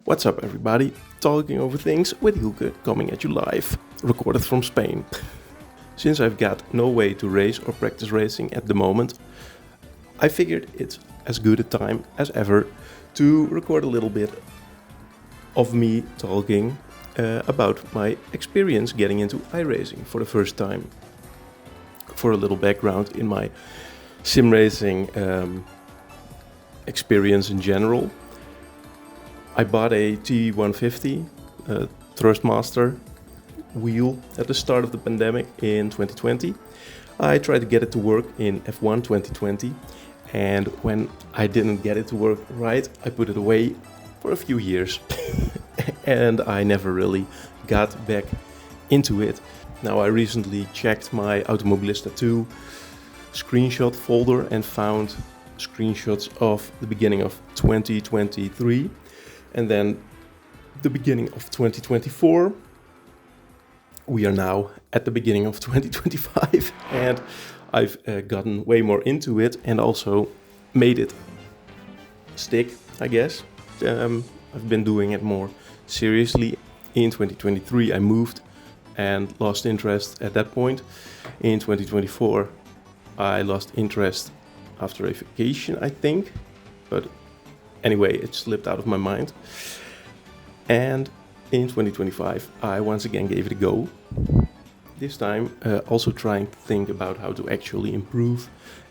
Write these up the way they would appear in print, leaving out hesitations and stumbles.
What's up, everybody? Talking over things with Heelke, coming at you live, recorded from Spain. Since I've got no way to race or practice racing at the moment, I figured it's as good a time as ever to record a little bit of me talking about my experience getting into iRacing for the first time. For a little background in my sim racing experience in general, I bought a T150 Thrustmaster wheel at the start of the pandemic in 2020. I tried to get it to work in F1 2020, and when I didn't get it to work right, I put it away for a few years and I never really got back into it. Now I recently checked my Automobilista 2 screenshot folder and found screenshots of the beginning of 2023 and then the beginning of 2024. We are now at the beginning of 2025 and I've gotten way more into it and also made it stick, I guess. I've been doing it more seriously. In 2023 I moved and lost interest at that point. In 2024 I lost interest after a vacation, I think, but anyway, it slipped out of my mind. And in 2025 I once again gave it a go. This time also trying to think about how to actually improve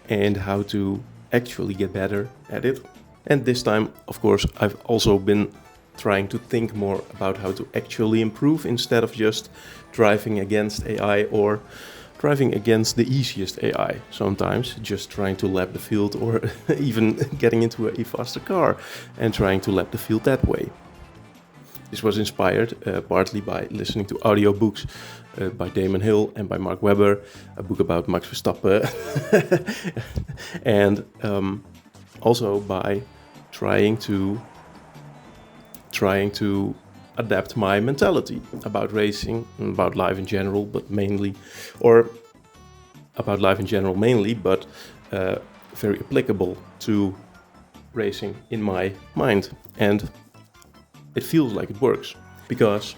and how to actually get better at it. And this time, of course, I've also been trying to think more about how to actually improve instead of just driving against AI or driving against the easiest AI sometimes, just trying to lap the field or even getting into a faster car and trying to lap the field that way. This was inspired partly by listening to audiobooks by Damon Hill and by Mark Webber, a book about Max Verstappen, and also by trying to adapt my mentality about racing and about life in general, but mainly very applicable to racing in my mind. And it feels like it works because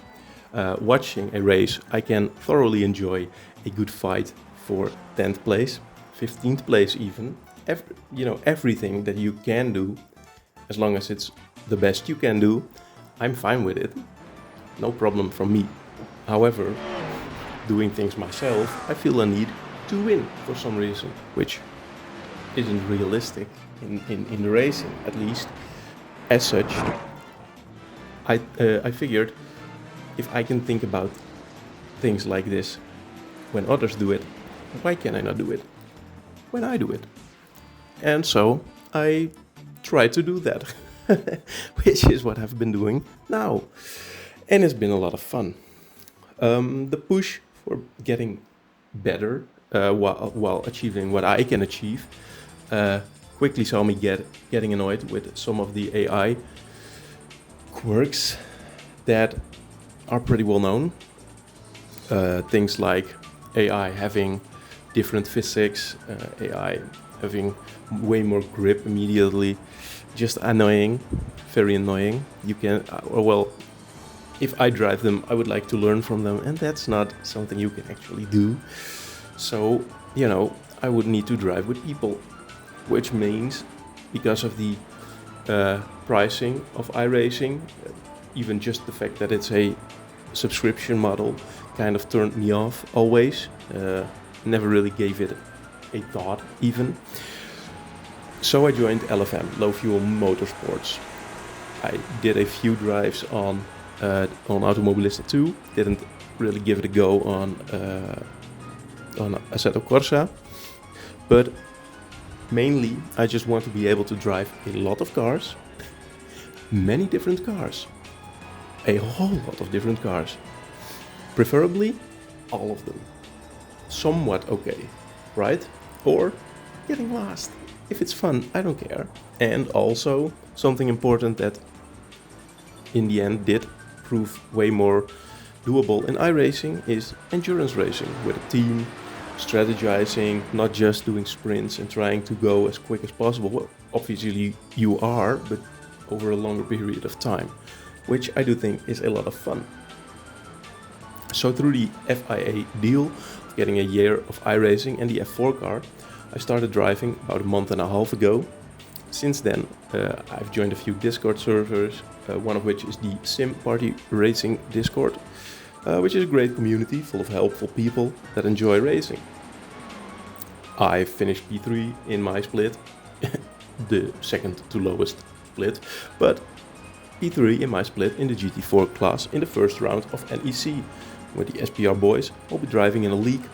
watching a race, I can thoroughly enjoy a good fight for 10th place, 15th place even. Everything that you can do, as long as it's the best you can do, I'm fine with it. No problem from me. However, doing things myself, I feel a need to win for some reason, which isn't realistic in racing, at least. As such, I figured if I can think about things like this when others do it, why can I not do it when I do it? And so I try to do that, which is what I've been doing now. And it's been a lot of fun. The push for getting better while achieving what I can achieve quickly saw me getting annoyed with some of the AI quirks that are pretty well known. Things like AI having different physics, AI having way more grip immediately, just annoying, very annoying. You can, if I drive them, I would like to learn from them, and that's not something you can actually do. So, I would need to drive with people, which means because of the pricing of iRacing, even just the fact that it's a subscription model kind of turned me off always. Never really gave it a thought even. So I joined LFM, Low Fuel Motorsports. I did a few drives on Automobilista 2, didn't really give it a go on Assetto Corsa, but mainly I just want to be able to drive a lot of cars, many different cars, a whole lot of different cars, preferably all of them, somewhat okay, right? Or getting last. If it's fun, I don't care. And also something important that in the end did prove way more doable in iRacing is endurance racing with a team, strategizing, not just doing sprints and trying to go as quick as possible. Well, obviously you are, but over a longer period of time. which I do think is a lot of fun. So through the FIA deal, getting a year of iRacing and the F4 car, I started driving about a month and a half ago. Since then, I've joined a few Discord servers, one of which is the Sim Party Racing Discord, which is a great community full of helpful people that enjoy racing. I finished P3 in my split, the second to lowest split, but P3 in my split in the GT4 class in the first round of NEC. With the SPR boys, I'll be driving in a league,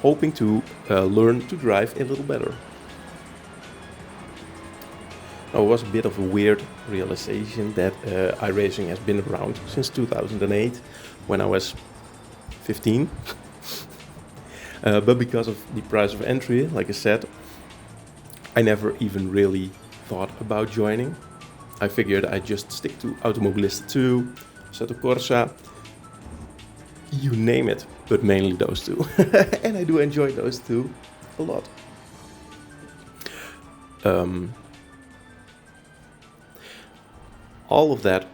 hoping to learn to drive a little better. Now, it was a bit of a weird realization that iRacing has been around since 2008, when I was 15. But because of the price of entry, like I said, I never even really thought about joining. I figured I'd just stick to Automobilista 2, Assetto Corsa, you name it, but mainly those two. And I do enjoy those two a lot. All of that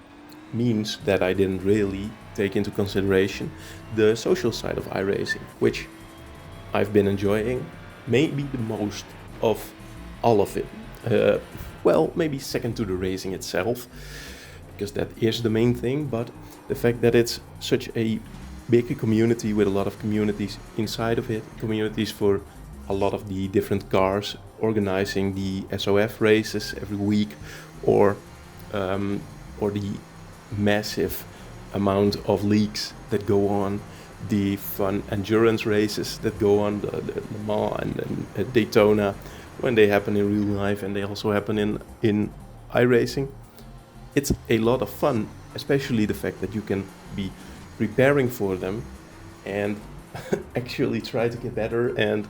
means that I didn't really take into consideration the social side of iRacing, which I've been enjoying maybe the most of all of it. Well, maybe second to the racing itself, because that is the main thing, but the fact that it's such a big community with a lot of communities inside of it, communities for a lot of the different cars, organizing the SOF races every week, or the massive amount of leagues that go on, the fun endurance races that go on, the Le Mans and Daytona, when they happen in real life and they also happen in iRacing. It's a lot of fun, especially the fact that you can be preparing for them and actually try to get better and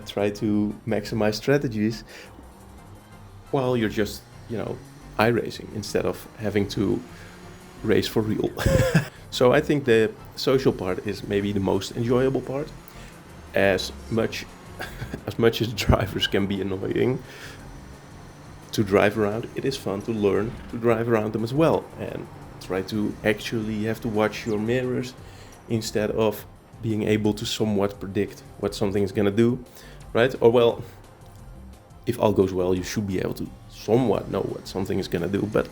try to maximize strategies while you're just, iRacing instead of having to race for real. So I think the social part is maybe the most enjoyable part. As much as drivers can be annoying to drive around, it is fun to learn to drive around them as well and try to actually have to watch your mirrors instead of being able to somewhat predict what something is gonna do, right? Or well, if all goes well, you should be able to somewhat know what something is gonna do, but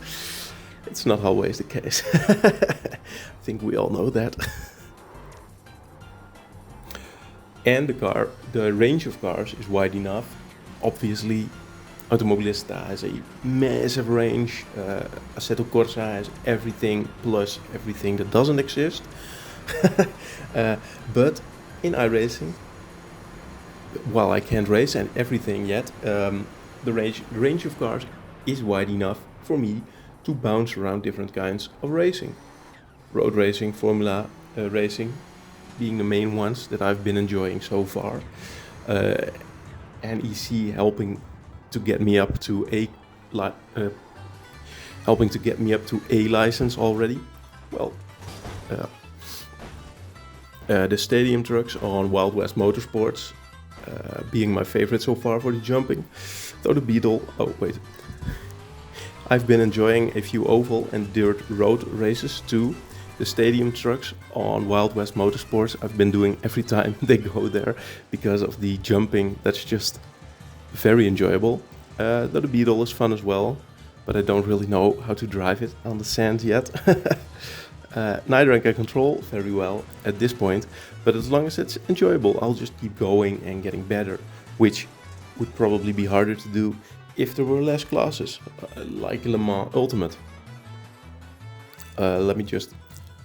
it's not always the case. I think we all know that. And the range of cars is wide enough. Obviously, Automobilista has a massive range. Assetto Corsa has everything plus everything that doesn't exist. But in iRacing, while I can't race and everything yet, the range of cars is wide enough for me to bounce around different kinds of racing. Road racing, Formula racing being the main ones that I've been enjoying so far. NEC helping to get me up to a license already. Well, the stadium trucks on Wild West Motorsports being my favorite so far for the jumping. Though the Beetle, I've been enjoying a few oval and dirt road races too. The stadium trucks on Wild West Motorsports I've been doing every time they go there because of the jumping. That's just very enjoyable. Though the Beetle is fun as well, but I don't really know how to drive it on the sand yet. Neither I can control very well at this point, but as long as it's enjoyable, I'll just keep going and getting better, which would probably be harder to do if there were less classes, like Le Mans Ultimate.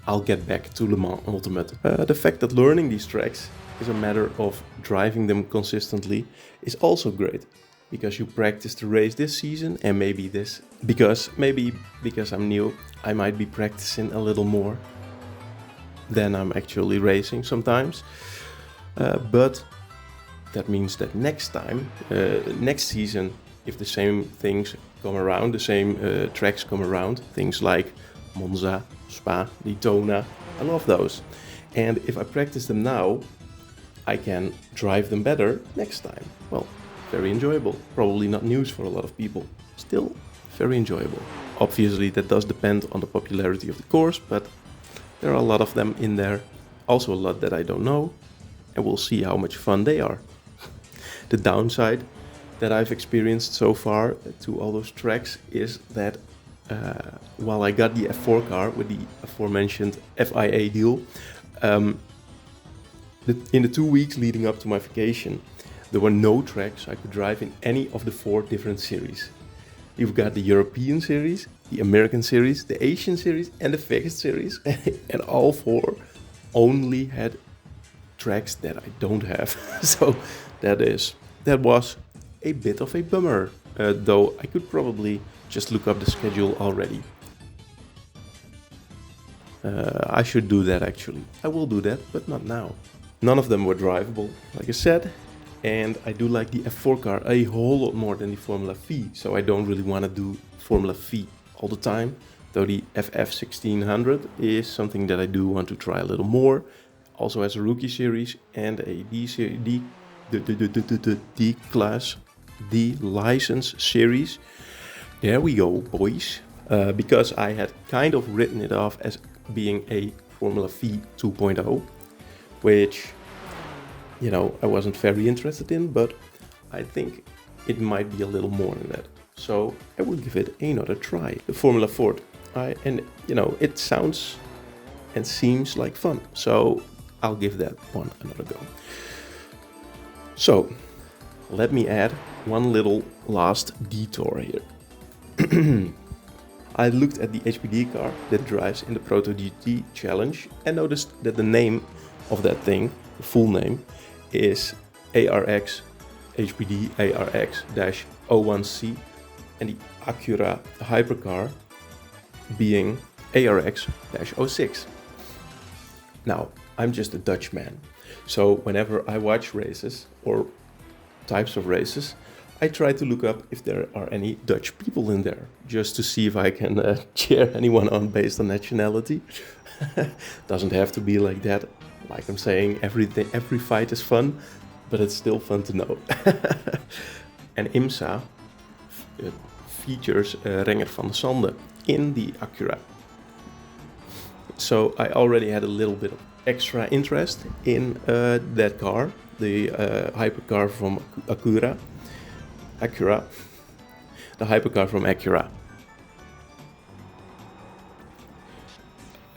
I'll get back to Le Mans Ultimate. The fact that learning these tracks is a matter of driving them consistently is also great, because you practice to race this season, and because I'm new, I might be practicing a little more than I'm actually racing sometimes. But that means that next season, if the same things come around, the same tracks come around, things like Monza, Spa, Daytona, I love those. And if I practice them now, I can drive them better next time. Well, very enjoyable. Probably not news for a lot of people. Still, very enjoyable. Obviously, that does depend on the popularity of the course, but there are a lot of them in there. Also a lot that I don't know, and we'll see how much fun they are. The downside that I've experienced so far to all those tracks is that while I got the F4 car with the aforementioned FIA deal, in the 2 weeks leading up to my vacation, there were no tracks I could drive in any of the 4 different series. You've got the European series, the American series, the Asian series, and the Vegas series, and all 4 only had tracks that I don't have. So that was a bit of a bummer, though I could probably just look up the schedule already. I should do that actually. I will do that, but not now. None of them were drivable, like I said, and I do like the F4 car a whole lot more than the Formula V, so I don't really want to do Formula V all the time, though the FF 1600 is something that I do want to try a little more, also as a rookie series and a D-class, D-license series. There we go, boys, because I had kind of written it off as being a Formula V 2.0, which, you know, I wasn't very interested in, but I think it might be a little more than that. So I will give it another try. The Formula Ford, and you know, it sounds and seems like fun, so I'll give that one another go. So let me add one little last detour here. I looked at the HPD car that drives in the Proto GT Challenge and noticed that the name of that thing, the full name, is ARX HPD ARX-01C, and the Acura hypercar being ARX-06. Now, I'm just a Dutch man, so whenever I watch races or types of races, I try to look up if there are any Dutch people in there, just to see if I can cheer anyone on based on nationality. Doesn't have to be like that. Like I'm saying, every fight is fun, but it's still fun to know. And IMSA features Renger van der Sande in the Acura. So I already had a little bit of extra interest in that car, the hypercar from Acura, the hypercar from Acura.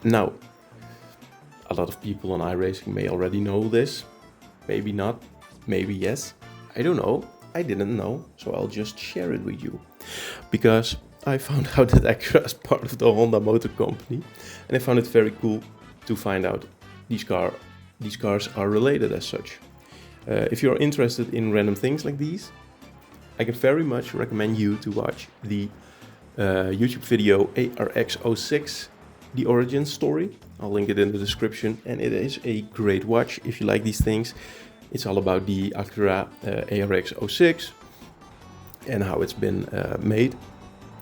Now, a lot of people on iRacing may already know this, maybe not, maybe yes, I don't know, I didn't know, so I'll just share it with you. Because I found out that Acura is part of the Honda Motor Company, and I found it very cool to find out these cars are related as such. If you're interested in random things like these, I can very much recommend you to watch the YouTube video ARX-06, The Origin Story. I'll link it in the description, and it is a great watch if you like these things. It's all about the Acura ARX-06 and how it's been made.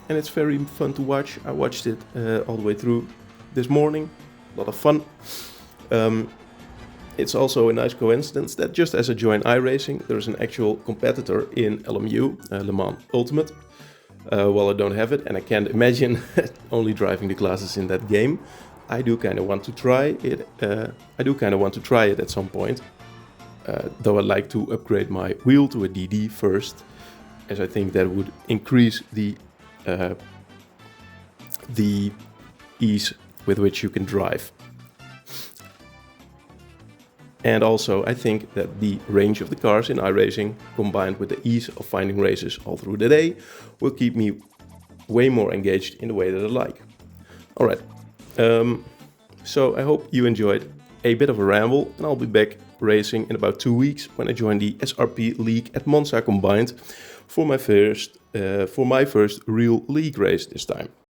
And it's very fun to watch. I watched it all the way through this morning. A lot of fun. It's also a nice coincidence that just as I joined iRacing, there's an actual competitor in LMU, Le Mans Ultimate. Well, I don't have it, and I can't imagine only driving the classes in that game. I do kind of want to try it. At some point. Though I'd like to upgrade my wheel to a DD first, as I think that would increase the ease with which you can drive. And also, I think that the range of the cars in iRacing, combined with the ease of finding races all through the day, will keep me way more engaged in the way that I like. Alright, so I hope you enjoyed a bit of a ramble, and I'll be back racing in about 2 weeks when I join the SRP League at Monza Combined for my first real league race this time.